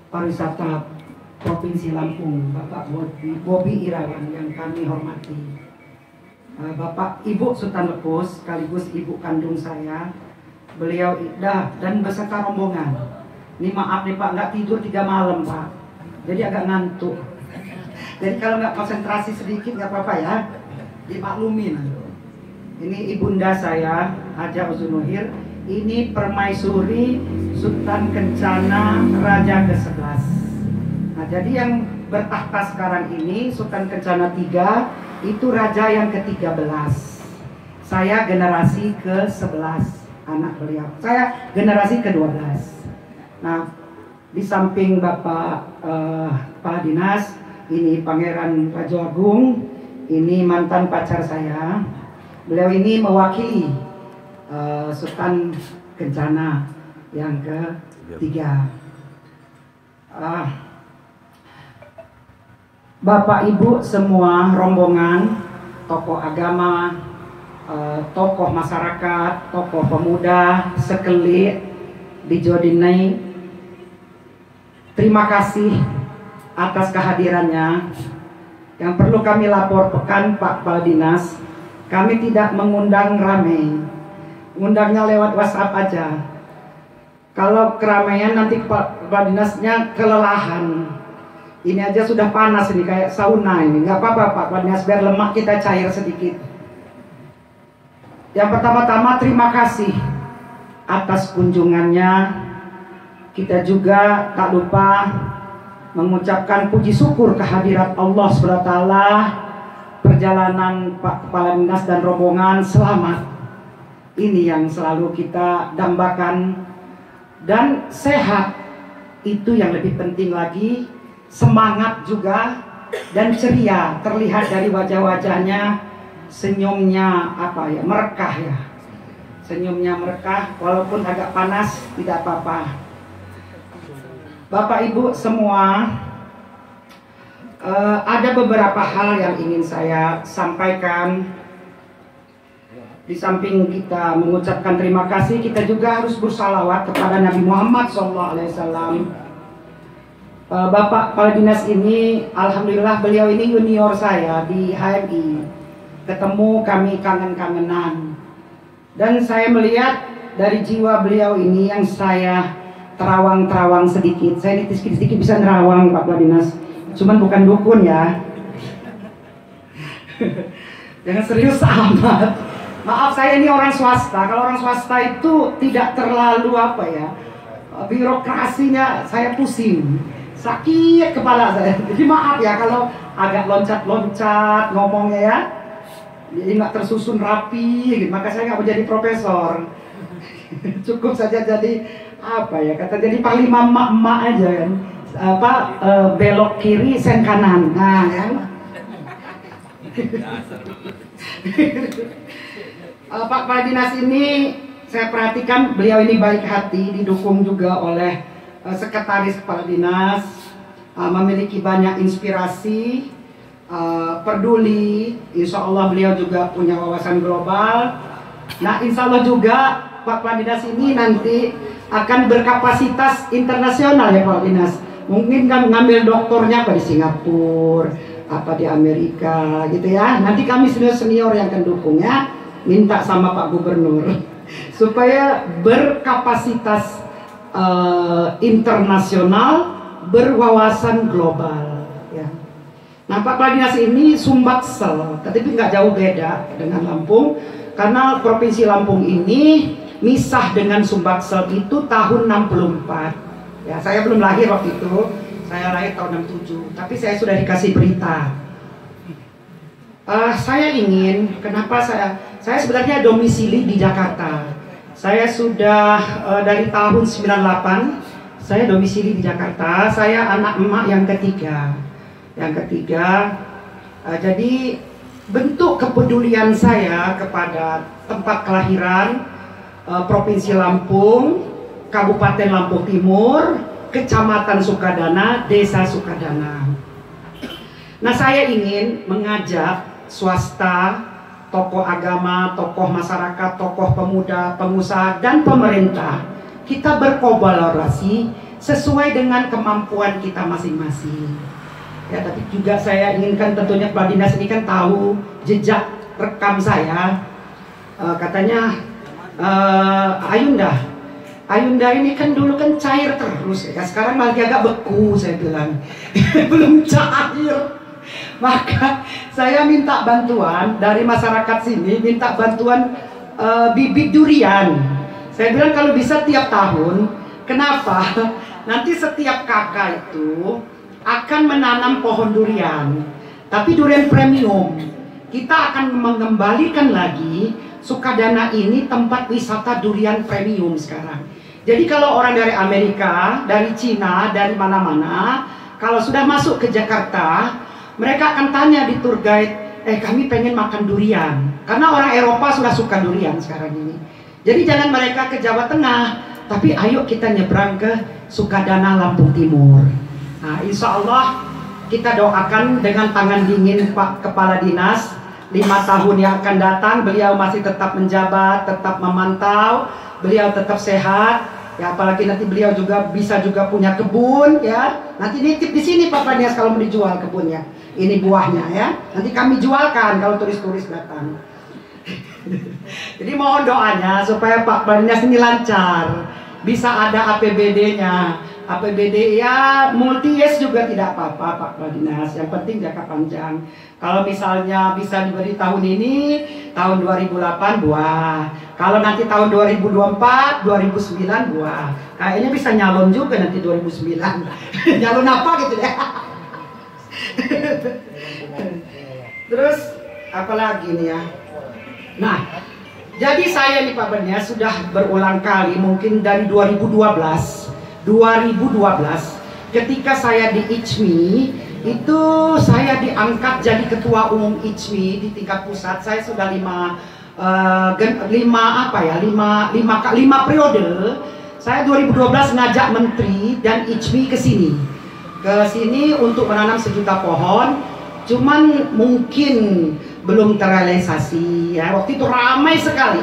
Pariwisata Provinsi Lampung, Bapak Bobi Irawan yang kami hormati, Bapak Ibu Sultan Lepus sekaligus ibu kandung saya, beliau dan beserta rombongan. Ini maaf nih Pak, nggak tidur 3 malam Pak, jadi agak ngantuk. Jadi kalau nggak konsentrasi sedikit nggak apa-apa ya, dimaklumin. Ini ibunda saya, Haja Uzunuhir. Ini Permaisuri Sultan Kencana Raja ke-11. Nah, jadi yang bertahta sekarang ini Sultan Kencana III itu raja yang ke-13. Saya generasi ke-11 anak beliau. Saya generasi ke-12. Nah, di samping Bapak Kepala Dinas, ini Pangeran Raja Agung, ini mantan pacar saya. Beliau ini mewakili Sultan Kencana yang ke-3. Bapak Ibu semua rombongan, tokoh agama, tokoh masyarakat, tokoh pemuda sekelit di Jodinai, terima kasih atas kehadirannya. Yang perlu kami laporkan Pak Kepala Dinas, kami tidak mengundang ramai, undangnya lewat WhatsApp aja. Kalau keramaian nanti Kepala Dinasnya kelelahan. Ini aja sudah panas ini kayak sauna ini. Nggak apa-apa Pak Kepala Dinas, biar lemak kita cair sedikit. Yang pertama-tama terima kasih atas kunjungannya. Kita juga tak lupa mengucapkan puji syukur kehadirat Allah SWT. Perjalanan Pak Kepala Dinas dan rombongan selamat. Ini yang selalu kita dambakan. Dan sehat, itu yang lebih penting lagi. Semangat juga dan ceria, terlihat dari wajah-wajahnya, senyumnya merekah ya. Senyumnya merekah, walaupun agak panas tidak apa-apa. Bapak Ibu semua, ada beberapa hal yang ingin saya sampaikan. Di samping kita mengucapkan terima kasih, kita juga harus bersalawat kepada Nabi Muhammad SAW. Bapak Kepala Dinas ini, alhamdulillah beliau ini junior saya di HMI. Ketemu kami kangen-kangenan. Dan saya melihat dari jiwa beliau ini yang saya terawang-terawang sedikit. Saya sedikit bisa nerawang Pak Kepala Dinas. Cuman bukan dukun ya. Jangan serius amat. Maaf, saya ini orang swasta. Kalau orang swasta itu tidak terlalu birokrasinya saya pusing. Sakit kepala saya. Jadi maaf ya kalau agak loncat-loncat ngomongnya ya. Jadi nggak tersusun rapi gitu. Maka saya nggak mau jadi profesor. Cukup saja jadi kata jadi panglima emak-emak aja kan. Belok kiri sen kanan. Nah kan. Pak Kepala Dinas ini saya perhatikan beliau ini baik hati, didukung juga oleh Sekretaris Kepala Dinas, memiliki banyak inspirasi, peduli. Insya Allah beliau juga punya wawasan global. Nah insya Allah juga Pak Kepala Dinas ini nanti akan berkapasitas internasional ya Pak Dinas. Mungkin kan ngambil doktornya di Singapura, di Amerika gitu ya. Nanti kami senior yang akan dukung ya. Minta sama Pak Gubernur supaya berkapasitas internasional, berwawasan global ya. Nah Pak Kepala Dinas ini Sumbaksel, tapi nggak jauh beda dengan Lampung, karena Provinsi Lampung ini misah dengan Sumbaksel itu tahun 64 ya. Saya belum lahir waktu itu, saya lahir tahun 67, tapi saya sudah dikasih berita. Saya ingin, kenapa saya sebenarnya domisili di Jakarta. Saya sudah dari tahun 98 saya domisili di Jakarta. Saya anak emak yang ketiga. Jadi bentuk kepedulian saya kepada tempat kelahiran, Provinsi Lampung, Kabupaten Lampung Timur, Kecamatan Sukadana, Desa Sukadana. Nah saya ingin mengajak swasta, tokoh agama, tokoh masyarakat, tokoh pemuda, pengusaha, dan pemerintah. Kita berkolaborasi sesuai dengan kemampuan kita masing-masing. Ya, tapi juga saya inginkan tentunya Kepala Dinas ini kan tahu jejak rekam saya. Katanya Ayunda ini kan dulu kan cair terus ya. Sekarang malah agak beku, saya bilang. Belum cair. Maka saya minta bantuan dari masyarakat sini, minta bantuan bibit durian. Saya bilang kalau bisa tiap tahun. Kenapa? Nanti setiap kakak itu akan menanam pohon durian, tapi durian premium. Kita akan mengembalikan lagi Sukadana ini tempat wisata durian premium sekarang. Jadi kalau orang dari Amerika, dari Cina, dari mana-mana, kalau sudah masuk ke Jakarta, mereka akan tanya di tour guide, kami pengen makan durian. Karena orang Eropa sudah suka durian sekarang ini. Jadi jangan mereka ke Jawa Tengah, tapi ayo kita nyebrang ke Sukadana Lampung Timur. Nah, insya Allah kita doakan dengan tangan dingin Pak Kepala Dinas, 5 tahun yang akan datang beliau masih tetap menjabat, tetap memantau, beliau tetap sehat. Ya, apalagi nanti beliau juga bisa juga punya kebun ya. Nanti nitip di sini Pak Dinas kalau mau dijual kebunnya. Ini buahnya ya. Nanti kami jualkan kalau turis-turis datang. Jadi mohon doanya supaya Pak Dinas ini lancar, bisa ada APBD-nya. APBD ya multi-yes juga tidak apa-apa Pak Dinas, yang penting jangka panjang. Kalau misalnya bisa diberi tahun ini, tahun 2008 buah. Kalau nanti tahun 2024, 2009 buah. Kayaknya bisa nyalon juga nanti 2009. Nyalon apa gitu ya. Terus apalagi nih ya. Nah, jadi saya nih Pak Dinas sudah berulang kali, mungkin dari 2012 ketika saya di ICMI itu saya diangkat jadi ketua umum ICMI di tingkat pusat. Saya sudah lima periode. Saya 2012 ngajak menteri dan ICMI ke sini untuk menanam 1 juta pohon. Cuman mungkin belum terrealisasi ya. Waktu itu ramai sekali.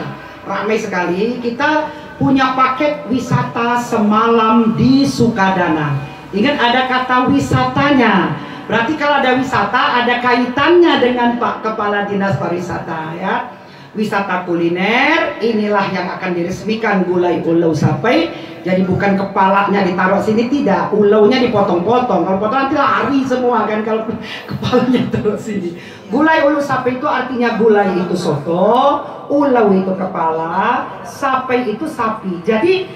Kita punya paket wisata semalam di Sukadana. Ingat ada kata wisatanya. Berarti kalau ada wisata ada kaitannya dengan Pak Kepala Dinas Pariwisata ya. Wisata kuliner, inilah yang akan diresmikan Gulai Ulau Sapai. Jadi bukan kepalanya ditaruh sini, tidak, ulaunya dipotong-potong. Kalau potong nanti lari semua kan kalau kepalanya taruh sini. Gulai Ulau Sapai itu artinya gulai itu soto, ulau itu kepala, sapai itu sapi. Jadi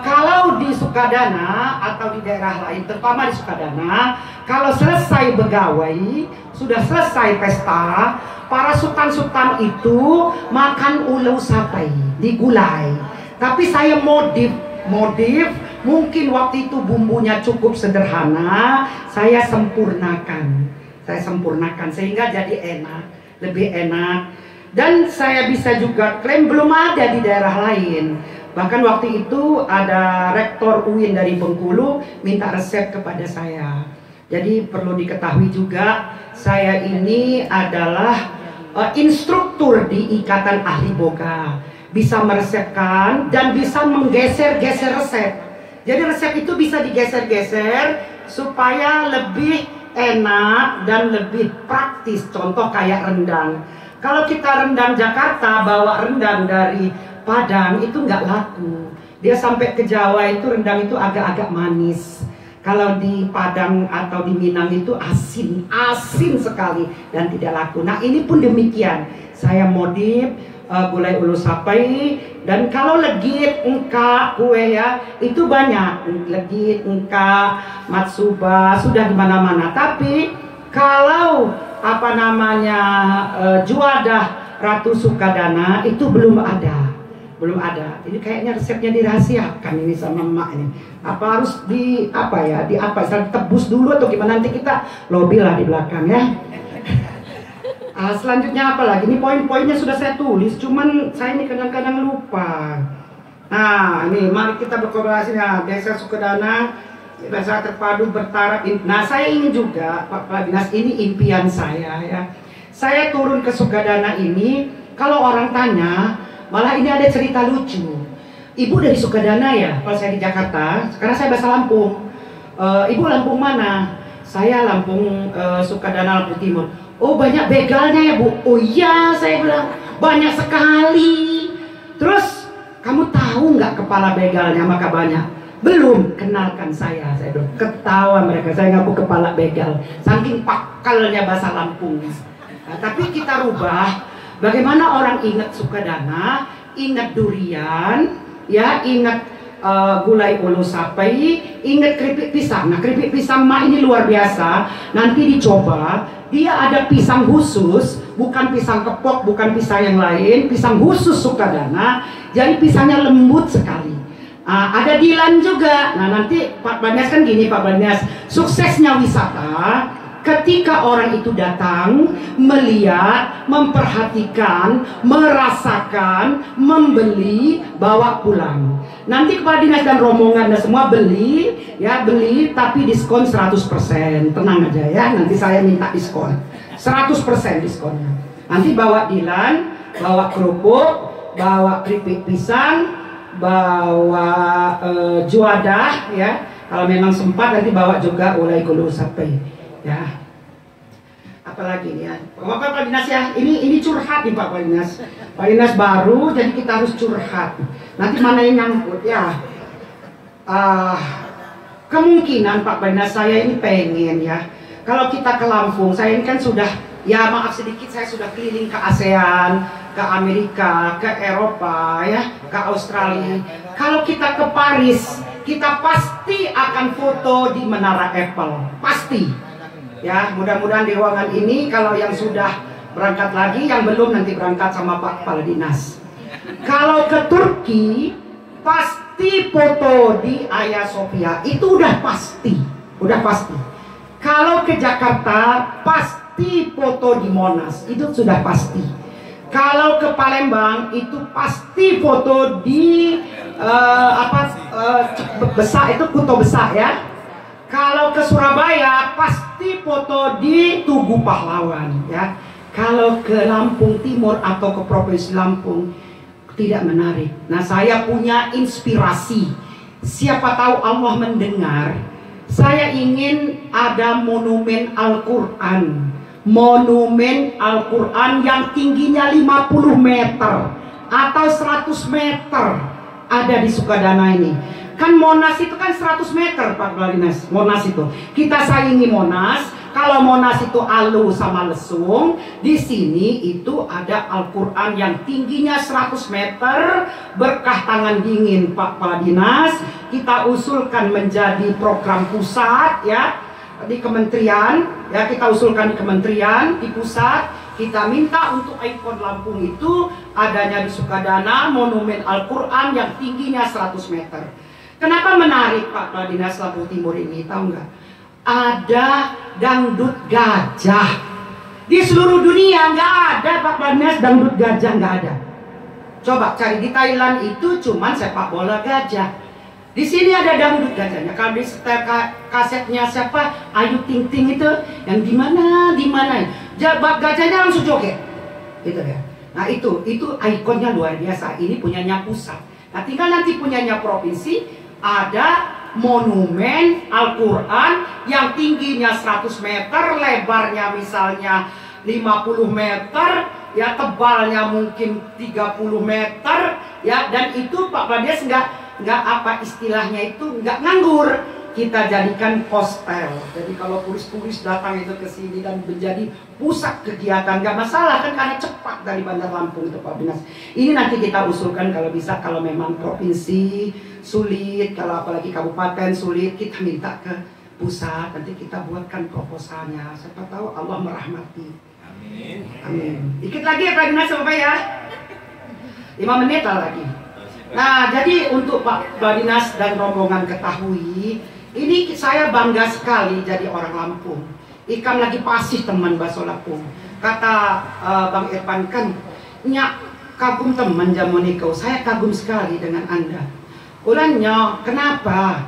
kalau di Sukadana atau di daerah lain, terutama di Sukadana, kalau selesai begawai, sudah selesai pesta, para sultan-sultan itu makan ulau sapai di gulai. Tapi saya modif, mungkin waktu itu bumbunya cukup sederhana, saya sempurnakan sehingga jadi enak, lebih enak. Dan saya bisa juga klaim belum ada di daerah lain. Bahkan waktu itu ada rektor UIN dari Bengkulu minta resep kepada saya. Jadi perlu diketahui juga, saya ini adalah instruktur di Ikatan Ahli Boga, bisa meresepkan dan bisa menggeser-geser resep. Jadi resep itu bisa digeser-geser supaya lebih enak dan lebih praktis. Contoh kayak rendang. Kalau kita rendang Jakarta bawa rendang dari Padang itu nggak laku. Dia sampai ke Jawa itu rendang itu agak-agak manis. Kalau di Padang atau di Minang itu asin sekali dan tidak laku. Nah ini pun demikian. Saya modif gulai ulu sapai, dan kalau legit, engka, kue ya itu banyak. Legit, engka, matsuba sudah di mana-mana. Tapi kalau juadah Ratu Sukadana itu belum ada. Ini kayaknya resepnya dirahasiakan ini sama emak ini. Apa harus tebus dulu atau gimana? Nanti kita lobby lah di belakang ya. Selanjutnya apa lagi? Ini poin-poinnya sudah saya tulis, cuman saya ini kadang-kadang lupa. Nah, ini mari kita berkolaborasi ya, Desa Sukadana, Desa terpadu bertaraf. Nah, saya ingin juga Pak Kepala Dinas, ini impian saya ya. Saya turun ke Sukadana ini, kalau orang tanya, malah ini ada cerita lucu. Ibu dari Sukadana ya? Kalau saya di Jakarta, sekarang saya bahasa Lampung. Ibu Lampung mana? Saya Lampung, Sukadana, Lampung Timur. Oh, banyak begalnya ya Bu? Oh iya, saya bilang banyak sekali. Terus kamu tahu nggak kepala begalnya? Maka banyak. Belum, kenalkan saya bilang. Ketawa mereka, saya ngaku kepala begal, saking pakalnya bahasa Lampung. Nah, tapi kita rubah. Bagaimana orang ingat Sukadana, ingat durian, ya, ingat gulai ulu sapai, ingat keripik pisang. Nah, keripik pisang mak ini luar biasa. Nanti dicoba. Dia ada pisang khusus, bukan pisang kepok, bukan pisang yang lain, pisang khusus Sukadana. Jadi pisangnya lembut sekali. Ada Dilan juga. Nah, nanti Pak Banias kan gini, Pak Banias, suksesnya wisata ketika orang itu datang, melihat, memperhatikan, merasakan, membeli, bawa pulang. Nanti kepala dinas dan rombongan dan semua beli, ya beli, tapi diskon 100%. Tenang aja ya, nanti saya minta diskon 100% diskonnya. Nanti bawa Dilan, bawa kerupuk, bawa keripik pisang, bawa juadah, ya. Kalau memang sempat nanti bawa juga ulai gulu sapi. Ya, apalagi nih ya, Pak Dinas ya, ini curhat nih Pak Dinas. Pak Dinas baru, jadi kita harus curhat. Nanti mana yang nyangkut ya? Kemungkinan Pak Dinas, saya ini pengen ya, kalau kita ke Lampung, saya ini kan sudah, ya maaf sedikit, saya sudah keliling ke ASEAN, ke Amerika, ke Eropa, ya, ke Australia. Kalau kita ke Paris, kita pasti akan foto di Menara Eiffel, pasti. Ya, mudah-mudahan di ruangan ini kalau yang sudah berangkat lagi, yang belum nanti berangkat sama Pak Kepala Dinas. Kalau ke Turki, pasti foto di Hagia Sophia, itu udah pasti, udah pasti. Kalau ke Jakarta, pasti foto di Monas, itu sudah pasti. Kalau ke Palembang, itu pasti foto di Besar, itu Kuto Besar ya. Kalau ke Surabaya pasti foto di Tugu Pahlawan ya. Kalau ke Lampung Timur atau ke Provinsi Lampung tidak menarik. Nah, saya punya inspirasi. Siapa tahu Allah mendengar. Saya ingin ada monumen Al-Qur'an. Monumen Al-Qur'an yang tingginya 50 meter atau 100 meter ada di Sukadana ini. Kan Monas itu kan 100 meter Pak Dinas, Monas itu. Kita saingi Monas. Kalau Monas itu Alu sama Lesung, di sini itu ada Al-Qur'an yang tingginya 100 meter, berkah tangan dingin Pak Dinas. Kita usulkan menjadi program pusat ya, di kementerian ya, kita usulkan di kementerian, di pusat. Kita minta untuk ikon Lampung itu adanya di Sukadana, monumen Al-Qur'an yang tingginya 100 meter. Kenapa menarik Pak Kepala Dinas Lampung Timur ini? Tahu nggak? Ada dangdut gajah. Di seluruh dunia nggak ada Pak Kepala Dinas dangdut gajah, nggak ada. Coba cari di Thailand itu cuman sepak bola gajah. Di sini ada dangdut gajahnya. Kalau di setel kasetnya siapa? Ayu Ting Ting itu, yang di mana? Gajahnya langsung joget, gitu ya. Nah itu ikonnya luar biasa. Ini punyanya pusat. Nah tinggal nanti punyanya provinsi. Ada monumen Al-Qur'an yang tingginya 100 meter, lebarnya misalnya 50 meter, ya tebalnya mungkin 30 meter, ya, dan itu Pak Badias nggak apa istilahnya itu nggak nganggur. Kita jadikan hostel. Jadi kalau turis-turis datang itu ke sini dan menjadi pusat kegiatan, nggak masalah kan, karena cepat dari Bandar Lampung itu Pak Dinas. Ini nanti kita usulkan kalau bisa, kalau memang provinsi sulit, kalau apalagi kabupaten sulit, kita minta ke pusat, nanti kita buatkan proposalnya. Siapa tahu Allah merahmati. Amin. Amin. Dikit lagi ya Pak Dinas, Bapak ya. 5 menit lagi. Nah, jadi untuk Pak Dinas dan rombongan ketahui, ini saya bangga sekali jadi orang Lampung. Ikam lagi pasih teman Baso Lampung. Kata Bang Irfan kan, nyak kagum teman jamonikau. Saya kagum sekali dengan Anda. Ulanya, kenapa?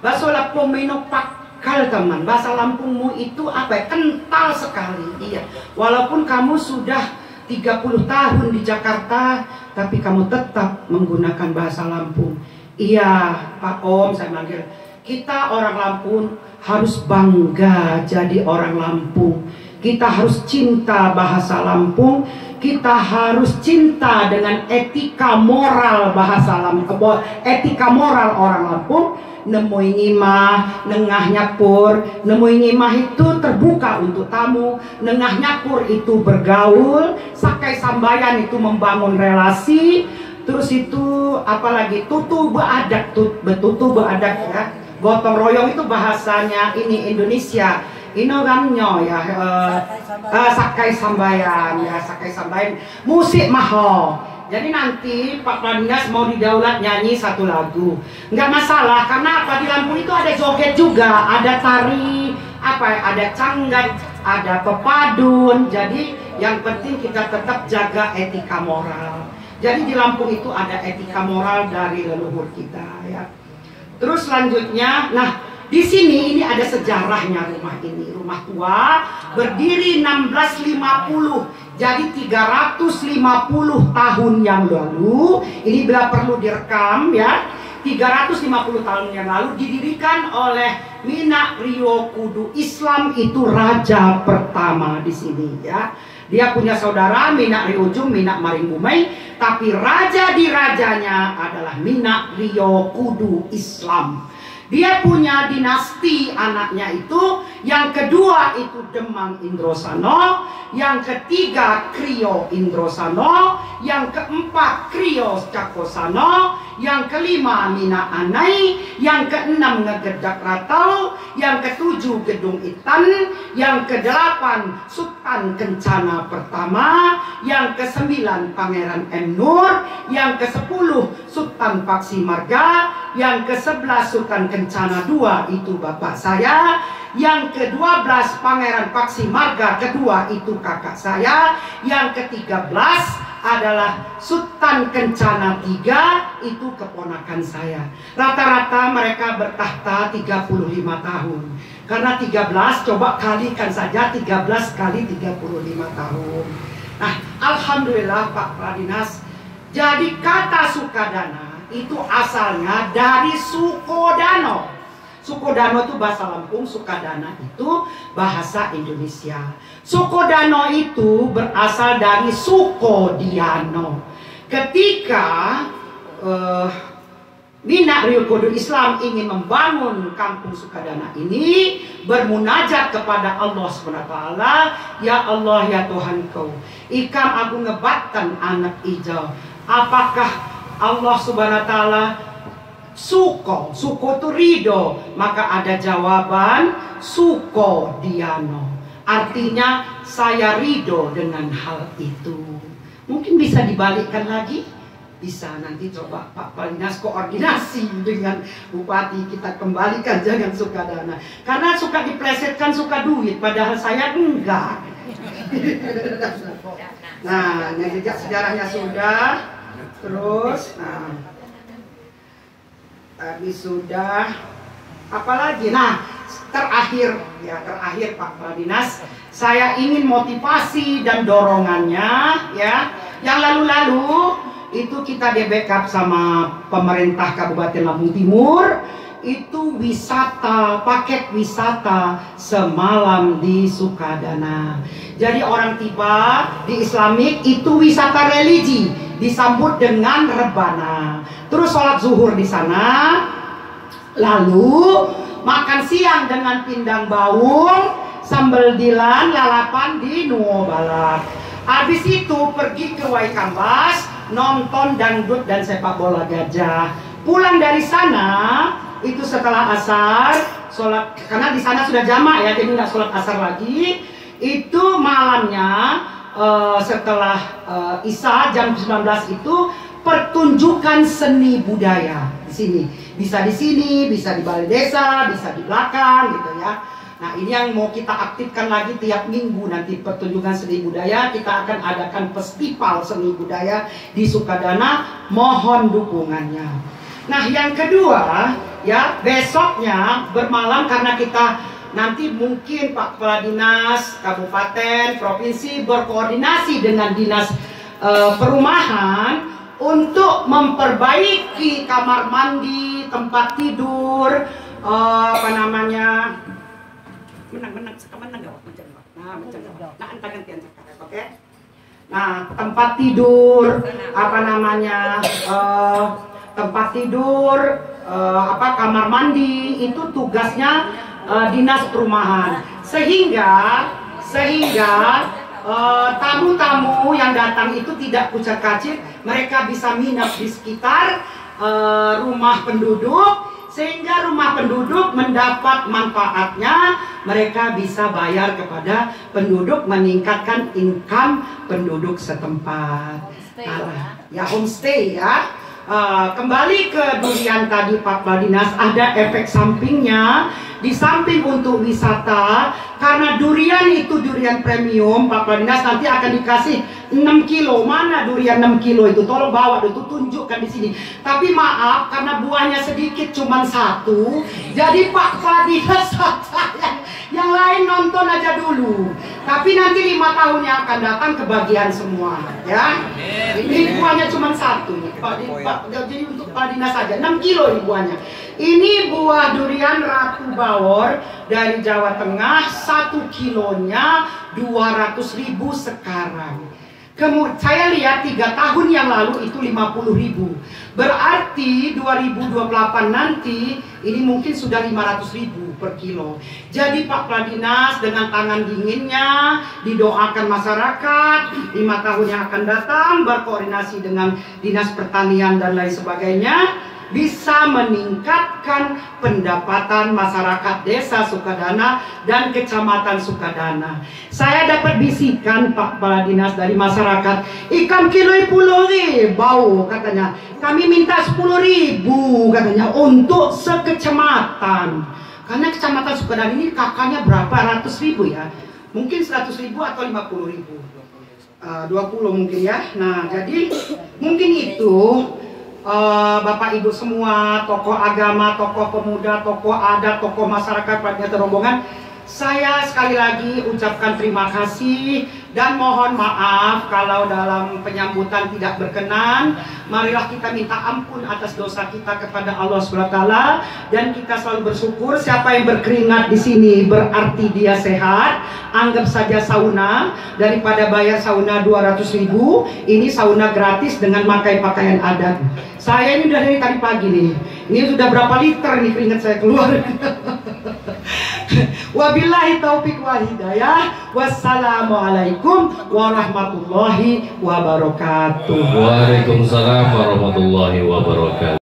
Baso Lampung minum pakal teman. Bahasa Lampungmu itu apa? Kental sekali. Iya. Walaupun kamu sudah 30 tahun di Jakarta, tapi kamu tetap menggunakan bahasa Lampung. Iya, Pak Om, saya manggil. Kita orang Lampung harus bangga jadi orang Lampung. Kita harus cinta bahasa Lampung. Kita harus cinta dengan etika moral bahasa Lampung, etika moral orang Lampung. Nemui ngimah, nengah nyapur. Nemui ngimah itu terbuka untuk tamu. Nengah nyapur itu bergaul. Sakai sambayan itu membangun relasi. Terus itu apalagi tutu beadak, betutu beadak ya. Gotong royong itu bahasanya ini Indonesia. Inogamnya ya, sakai sambayan ya, sakai sambayan. Musik mahal. Jadi nanti Pak Pradinas mau didaulat nyanyi satu lagu, nggak masalah, karena apa, di Lampung itu ada joget juga, ada tari, apa, ada canggat, ada pepadun. Jadi yang penting kita tetap jaga etika moral. Jadi di Lampung itu ada etika moral dari leluhur kita ya. Terus selanjutnya, nah di sini ini ada sejarahnya rumah ini. Rumah tua berdiri 1650. Jadi 350 tahun yang lalu, ini bila perlu direkam ya, 350 tahun yang lalu didirikan oleh Minak Rio Kudu. Islam itu raja pertama di sini ya. Dia punya saudara Minak Rio Ujung, Minak Maringbumai, tapi raja di rajanya adalah Minak Rio Kudu Islam. Dia punya dinasti anaknya itu, yang kedua itu Demang Indrosano, yang ketiga Krio Indrosano, yang keempat Krio Cakosano, yang kelima Mina Anai, yang keenam Ngegedak Ratau, yang ketujuh Gedung Itan, yang kedelapan Sultan Kencana Pertama, yang kesembilan Pangeran M. Nur, yang kesepuluh Sultan Paksi Marga, yang ke-11 Sultan Kencana II itu bapak saya, yang ke-12 Pangeran Paksi Marga kedua itu kakak saya, yang ke-13 adalah Sultan Kencana III itu keponakan saya. Rata-rata mereka bertahta 35 tahun. Karena 13 coba kalikan saja 13 kali 35 tahun. Nah, alhamdulillah Pak Pradinas. Jadi kata Sukadana itu asalnya dari Sukodano. Sukodano itu bahasa Lampung, Sukadana itu bahasa Indonesia. Sukodano itu berasal dari Sukodiano. Ketika Minak Rio Kudu Islam ingin membangun kampung Sukadana ini, bermunajat kepada Allah SWT, ya Allah ya Tuhan kau, ikam aku ngebatkan anak hijau. Apakah Allah Subhanahu wa Ta'ala suko itu ridho? Maka ada jawaban suko diano, artinya saya ridho dengan hal itu. Mungkin bisa dibalikkan lagi, bisa nanti coba Pak Pradinas koordinasi dengan Bupati, kita kembalikan jangan Sukadana, karena suka diplesetkan suka duit, padahal saya enggak. Nah, jejak sejarahnya sudah. Terus, nah, tadi sudah, apalagi? Nah, terakhir Pak Pradinas, saya ingin motivasi dan dorongannya ya. Yang lalu-lalu itu kita di backup sama pemerintah Kabupaten Lampung Timur. Itu wisata, paket wisata semalam di Sukadana. Jadi orang tiba di Islamik itu wisata religi, disambut dengan rebana. Terus sholat zuhur di sana, lalu makan siang dengan pindang baung, sambal dilan, lalapan di Nuobalak. Habis itu pergi ke Waikambas, nonton dangdut dan sepak bola gajah. Pulang dari sana itu setelah asar, sholat, karena di sana sudah jamak ya, jadi nggak sholat asar lagi. Itu malamnya setelah Isya jam 19 itu pertunjukan seni budaya di sini. Bisa di sini, bisa di balai desa, bisa di belakang gitu ya. Nah, ini yang mau kita aktifkan lagi tiap minggu nanti pertunjukan seni budaya. Kita akan adakan festival seni budaya di Sukadana. Mohon dukungannya. Nah, yang kedua ya, besoknya bermalam karena kita nanti mungkin Pak Kepala Dinas Kabupaten, Provinsi berkoordinasi dengan Dinas Perumahan untuk memperbaiki kamar mandi, tempat tidur, nah, tempat tidur, kamar mandi itu tugasnya Dinas Perumahan, sehingga tamu-tamu yang datang itu tidak kucak-kacir, mereka bisa minap di sekitar rumah penduduk, sehingga rumah penduduk mendapat manfaatnya, mereka bisa bayar kepada penduduk, meningkatkan income penduduk setempat. Ya homestay ya. Kembali ke durian tadi Pak Kepala Dinas, ada efek sampingnya. Di samping untuk wisata, karena durian itu durian premium, Pak Kepala Dinas nanti akan dikasih 6 kilo. Mana durian 6 kilo itu? Tolong bawa itu, tunjukkan di sini. Tapi maaf, karena buahnya sedikit, cuma 1. Jadi Pak Kepala Dinas yang lain nonton aja dulu. Tapi nanti 5 tahun yang akan datang kebagian semua, ya. Ini buahnya cuma 1 nih, jadi untuk Kepala Dinas saja 6 kilo ini buahnya. Ini buah durian Ratu Bawor dari Jawa Tengah, 1 kilonya 200.000 sekarang. Kemudian saya lihat 3 tahun yang lalu itu 50.000. Berarti 2028 nanti ini mungkin sudah 500.000 per kilo. Jadi Pak Kepala Dinas dengan tangan dinginnya didoakan masyarakat 5 tahun yang akan datang, berkoordinasi dengan Dinas Pertanian dan lain sebagainya, bisa meningkatkan pendapatan masyarakat Desa Sukadana dan Kecamatan Sukadana. Saya dapat bisikan Pak Kepala Dinas dari masyarakat, ikan kilo 10.000 bau katanya. Kami minta 10.000 katanya untuk sekecamatan. Karena Kecamatan Sukadana ini kakaknya berapa ratus ribu ya? Mungkin 100.000 atau 50.000. 20 mungkin ya. Nah, jadi mungkin itu Bapak Ibu semua, tokoh agama, tokoh pemuda, tokoh adat, tokoh masyarakat, panitia rombongan, saya sekali lagi ucapkan terima kasih dan mohon maaf kalau dalam penyambutan tidak berkenan. Marilah kita minta ampun atas dosa kita kepada Allah SWT, dan kita selalu bersyukur. Siapa yang berkeringat di sini berarti dia sehat. Anggap saja sauna, daripada bayar sauna 200.000, ini sauna gratis dengan pakai pakaian adat. Saya ini udah dari tadi pagi nih. Ini sudah berapa liter nih keringat saya keluar. Wabillahi taufiq wal hidayah. Wassalamualaikum warahmatullahi wabarakatuh. Waalaikumsalam warahmatullahi wabarakatuh.